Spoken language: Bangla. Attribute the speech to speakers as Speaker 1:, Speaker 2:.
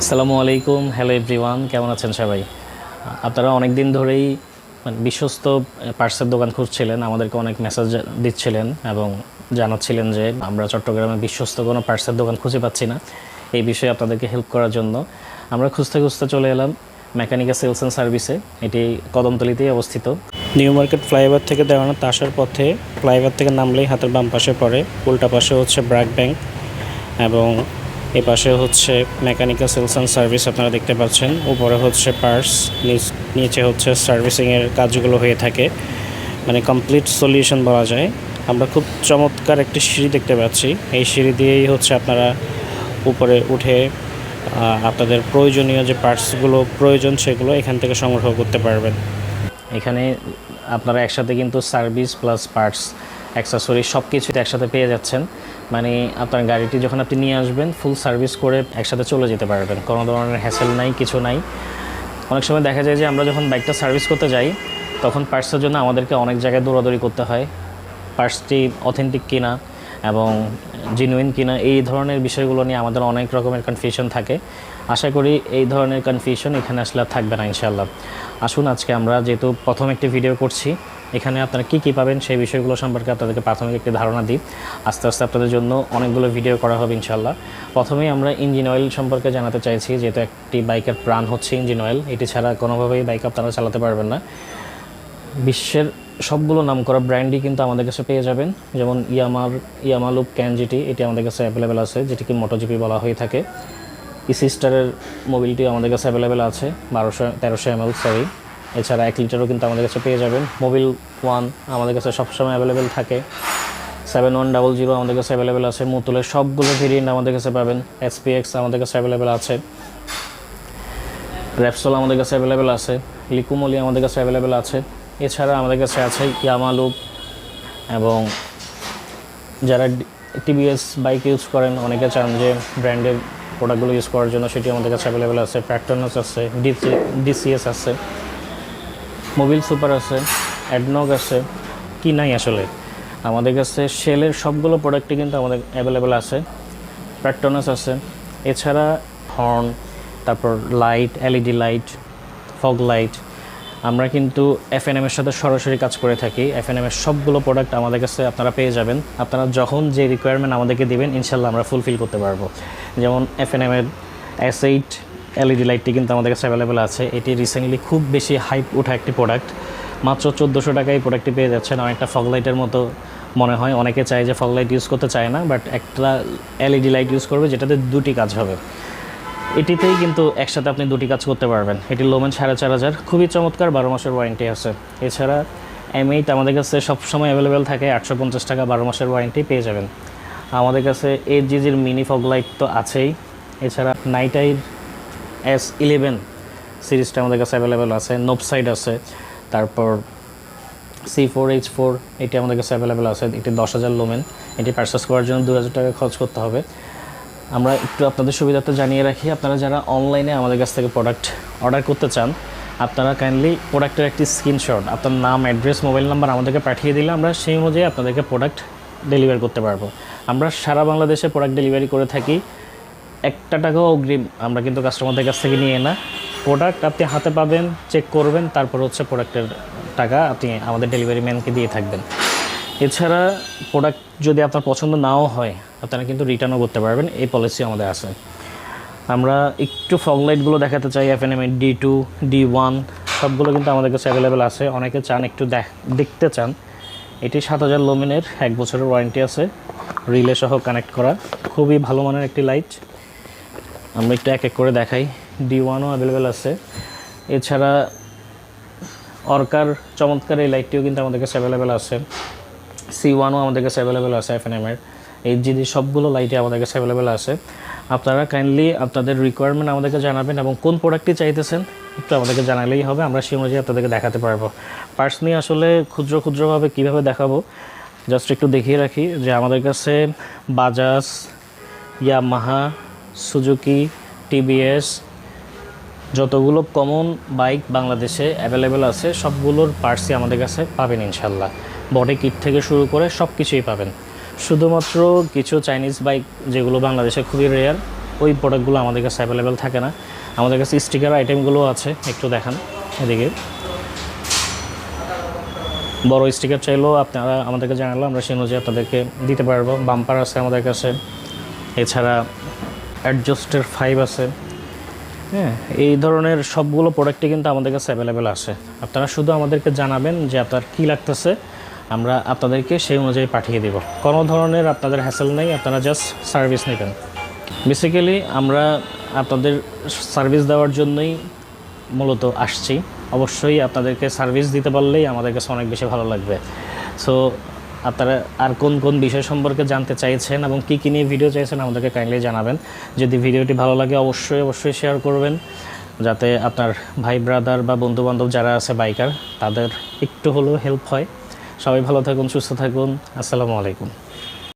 Speaker 1: আসসালামু আলাইকুম, হ্যালো এভরিওয়ান, কেমন আছেন সবাই? আপনারা অনেক দিন ধরেই বিশ্বস্ত পার্টসের দোকান খুঁজছিলেন, আমাদেরকে অনেক মেসেজ দিচ্ছিলেন এবং জানাচ্ছিলেন যে আমরা চট্টগ্রামে বিশ্বস্ত কোনো পার্টসের দোকান খুঁজে পাচ্ছি না। এই বিষয়ে আপনাদেরকে হেল্প করার জন্য আমরা খুঁজতে খুঁজতে চলে এলাম মেকানিকা সেলস অ্যান্ড সার্ভিসে। এটি কদমতলিতেই অবস্থিত। নিউ মার্কেট ফ্লাইওভার থেকে দেওয়ানোতে আসার পথে ফ্লাইওভার থেকে নামলেই হাতের বাম পাশে পড়ে, উল্টা পাশে হচ্ছে ব্র্যাক ব্যাংক এবং এই পাশে হচ্ছে মেকানিক্যাল সেলস অ্যান্ড সার্ভিস আপনারা দেখতে পাচ্ছেন। উপরে হচ্ছে পার্টস, নিচে হচ্ছে সার্ভিসিংয়ের কাজগুলো হয়ে থাকে, মানে কমপ্লিট সলিউশন বলা যায়। আমরা খুব চমৎকার একটি সিঁড়ি দেখতে পাচ্ছি। এই সিঁড়ি দিয়েই হচ্ছে আপনারা উপরে উঠে আপনাদের প্রয়োজনীয় যে পার্টসগুলো প্রয়োজন সেগুলো এখান থেকে সংগ্রহ করতে পারবেন। এখানে আপনারা একসাথে কিন্তু সার্ভিস প্লাস পার্টস, অ্যাক্সেসরি সব কিছু একসাথে পেয়ে যাচ্ছেন। মানে আপনার গাড়িটি যখন আপনি নিয়ে আসবেন ফুল সার্ভিস করে একসাথে চলে যেতে পারবেন, কোনো ধরনের হ্যাসেল নাই, কিছু নাই। অনেক সময় দেখা যায় যে আমরা যখন বাইকটা সার্ভিস করতে যাই তখন পার্টসের জন্য আমাদেরকে অনেক জায়গায় দৌড়াদৌড়ি করতে হয়, পার্টসটি অথেন্টিক কিনা এবং জেনুইন কিনা, এই ধরনের বিষয়গুলো নিয়ে আমাদের অনেক রকমের কনফিউশন থাকে। আশা করি এই ধরনের কনফিউশন এখানে আসলে থাকবে না ইনশাল্লাহ। আসুন আজকে আমরা যেহেতু প্রথম একটি ভিডিও করছি, এখানে আপনারা কী কী পাবেন সেই বিষয়গুলো সম্পর্কে আপনাদেরকে প্রাথমিক একটি ধারণা দিই। আস্তে আস্তে আপনাদের জন্য অনেকগুলো ভিডিও করা হবে ইনশাল্লাহ। প্রথমেই আমরা ইঞ্জিন অয়েল সম্পর্কে জানাতে চাইছি, যেহেতু একটি বাইকের প্রাণ হচ্ছে ইঞ্জিন অয়েল। এটি ছাড়া কোনোভাবেই বাইক আপনারা চালাতে পারবেন না। বিশ্বের সবগুলো নামকরা ব্র্যান্ডই কিন্তু আমাদের কাছে পেয়ে যাবেন, যেমন ইয়ামালুপ ক্যান জিটি, এটি আমাদের কাছে অ্যাভেলেবেল আছে, যেটিকে মোটোজিপি বলা হয়ে থাকে। ইসি স্টারের মোবিলটি আমাদের কাছে অ্যাভেলেবেল আছে 1300 ml, সরি। এছাড়া 1 লিটারও কিন্তু আমাদের কাছে পেয়ে যাবেন। মোবিল 1 আমাদের কাছে সবসময় অ্যাভেলেবেল থাকে। 7100 আমাদের কাছে অ্যাভেলেবেল আছে। মুতুলের সবগুলো ভেরিয়েন্ট আমাদের কাছে পাবেন। এসপিএক্স আমাদের কাছে অ্যাভেলেবেল আছে। র্যাপসোল আমাদের কাছে অ্যাভেলেবেল আছে। লিকুমলি আমাদের কাছে অ্যাভেলেবেল আছে। এছাড়া আমাদের কাছে আছে ইয়ামালুপ, এবং যারা টিভিএস বাইক ইউজ করেন, অনেকে চান যে ব্র্যান্ডের প্রোডাক্টগুলো ইউজ করার জন্য, সেটি আমাদের কাছে অ্যাভেলেবেল আছে। প্যাট্রনাস আছে, ডিসিএস আছে, মোবিল সুপার আছে, অ্যাডনগ আছে, কি নাই আসলে। আমাদের কাছে শেলের সবগুলো প্রোডাক্টই কিন্তু আমাদের অ্যাভেলেবেল আছে। প্যাট্রনাস আছে। এছাড়া হর্ন, তারপর light, LED light, fog light, আমরা কিন্তু এফএনএমের সাথে সরাসরি কাজ করে থাকি। এফএনএমের সবগুলো প্রোডাক্ট আমাদের কাছে আপনারা পেয়ে যাবেন। আপনারা যখন যে রিকোয়ারমেন্ট আমাদেরকে দেবেন ইনশাল্লাহ আমরা ফুলফিল করতে পারবো। যেমন এফএনএমের S8 এলইডি লাইটটি কিন্তু আমাদের কাছে অ্যাভেলেবেল আছে। এটি রিসেন্টলি খুব বেশি হাইপ ওঠা একটি প্রোডাক্ট। মাত্র 1400 টাকায় এই প্রোডাক্টটি পেয়ে যাচ্ছেন। অনেকটা ফগ লাইটের মতো মনে হয়, অনেকে চায় যে ফগ লাইট ইউজ করতে চায় না, বাট একটা এলইডি লাইট ইউজ করবে যেটাতে দুটি কাজ হবে। এটিতেই কিন্তু একসাথে আপনি দুটি কাজ করতে পারবেন। এটি লোমেন 4500, খুবই চমৎকার, 12 মাসের ওয়ারেন্টি আছে। এছাড়া M8 আমাদের কাছে সবসময় অ্যাভেলেবেল থাকে, 850 টাকা, 12 মাসের ওয়ারেন্টি পেয়ে যাবেন। আমাদের কাছে HGGর মিনি ফগ লাইট তো আছেই। এছাড়া নাইট আইর S11 সিরিজটা আমাদের কাছে অ্যাভেলেবেল আছে। নোপসাইড আছে, তারপর C4H4 এটি আমাদের কাছে অ্যাভেলেবেল আছে। এটি 10,000 লোমেন। এটি পারচেস করার জন্য 2000 টাকা খরচ করতে হবে। আমরা একটু আপনাদের সুবিধাতে জানিয়ে রাখি, আপনারা যারা অনলাইনে আমাদের কাছ থেকে প্রোডাক্ট অর্ডার করতে চান, আপনারা কাইন্ডলি প্রোডাক্টের একটি স্ক্রিনশট, আপনার নাম, অ্যাড্রেস, মোবাইল নাম্বার আমাদেরকে পাঠিয়ে দিলে আমরা সেই অনুযায়ী আপনাদেরকে প্রোডাক্ট ডেলিভারি করতে পারবো। আমরা সারা বাংলাদেশে প্রোডাক্ট ডেলিভারি করে থাকি। 1 টাকাও অগ্রিম আমরা কিন্তু কাস্টমারদের কাছ থেকে নিয়ে না। প্রোডাক্ট আপনি হাতে পাবেন, চেক করবেন, তারপর হচ্ছে প্রোডাক্টের টাকা আপনি আমাদের ডেলিভারি ম্যানকে দিয়ে থাকবেন। এছাড়া প্রোডাক্ট যদি আপনার পছন্দ নাও হয় আপনারা কিন্তু রিটার্নও করতে পারবেন, এই পলিসি আমাদের আছে। আমরা একটু ফগ লাইটগুলো দেখাতে চাই। এফএনএম D2, D1 সবগুলো কিন্তু আমাদের কাছে অ্যাভেলেবেল আছে। অনেকে চান একটু দেখতে চান। এটি 7000 লোমেনের, 1 বছরের ওয়ারেন্টি আছে, রিলে সহ কানেক্ট করা, খুবই ভালো মানের একটি লাইট। আমরা একটু এক এক করে দেখাই। D1ও অ্যাভেলেবেল আছে। এছাড়া অর্কার চমৎকার এই লাইটটিও কিন্তু আমাদের কাছে অ্যাভেলেবেল আছে। C1ও আমাদের কাছে অ্যাভেলেবেল আছে। এফএনএমের HGG সবগুলো লাইটই আমাদের কাছে অ্যাভেলেবেল আছে। আপনারা কাইন্ডলি আপনাদের রিকোয়ারমেন্ট আমাদেরকে জানাবেন এবং কোন প্রোডাক্টটি চাইতেছেন একটু আমাদেরকে জানালেই হবে, আমরা সেই অনুযায়ী আপনাদেরকে দেখাতে পারবো। পার্টস নিয়ে আসলে ক্ষুদ্রভাবে কীভাবে দেখাবো, জাস্ট একটু দেখিয়ে রাখি যে আমাদের কাছে বাজাজ, ইয়ামাহা, সুজুকি, টিভিএস যতগুলো কমন বাইক বাংলাদেশে অ্যাভেলেবেল আছে সবগুলোর পার্টসই আমাদের কাছে পাবেন ইনশাল্লাহ। বডি কিট থেকে শুরু করে সব কিছুই পাবেন। শুধুমাত্র কিছু চাইনিজ বাইক যেগুলো বাংলাদেশে খুবই রেয়ার, ওই প্রোডাক্টগুলো আমাদের কাছে অ্যাভেলেবেল থাকে না। আমাদের কাছে স্টিকার আইটেমগুলো আছে, একটু দেখান এদিকে। বড় স্টিকার চাইলেও আপনারা আমাদেরকে জানালে আমরা সেই অনুযায়ী আপনাদেরকে দিতে পারবো। বাম্পার আছে আমাদের কাছে, এছাড়া অ্যাডজাস্টার 5 আছে। হ্যাঁ, এই ধরনের সবগুলো প্রোডাক্টই কিন্তু আমাদের কাছে অ্যাভেলেবেল আছে। আপনারা শুধু আমাদেরকে জানাবেন যে আপনার কী লাগতেছে, আমরা আপনাদেরকে সেই অনুযায়ী পাঠিয়ে দেব। কোনো ধরনের আপনাদের হ্যাসেল নেই, আপনারা জাস্ট সার্ভিস নেবেন। বেসিক্যালি আমরা আপনাদের সার্ভিস দেওয়ার জন্যই মূলত আসছি। অবশ্যই আপনাদেরকে সার্ভিস দিতে পারলেই আমাদের কাছে অনেক বেশি ভালো লাগবে। সো আপনারা আর কোন কোন বিষয় সম্পর্কে জানতে চাইছেন এবং কী কী নিয়ে ভিডিও চাইছেন আমাদেরকে কাইন্ডলি জানাবেন। যদি ভিডিওটি ভালো লাগে অবশ্যই শেয়ার করবেন, যাতে আপনার ভাই ব্রাদার বা বন্ধুবান্ধব যারা আছে বাইকার তাদের একটু হলেও হেল্প হয়। সবাই ভালো থাকুন, সুস্থ থাকুন। আসসালামু আলাইকুম।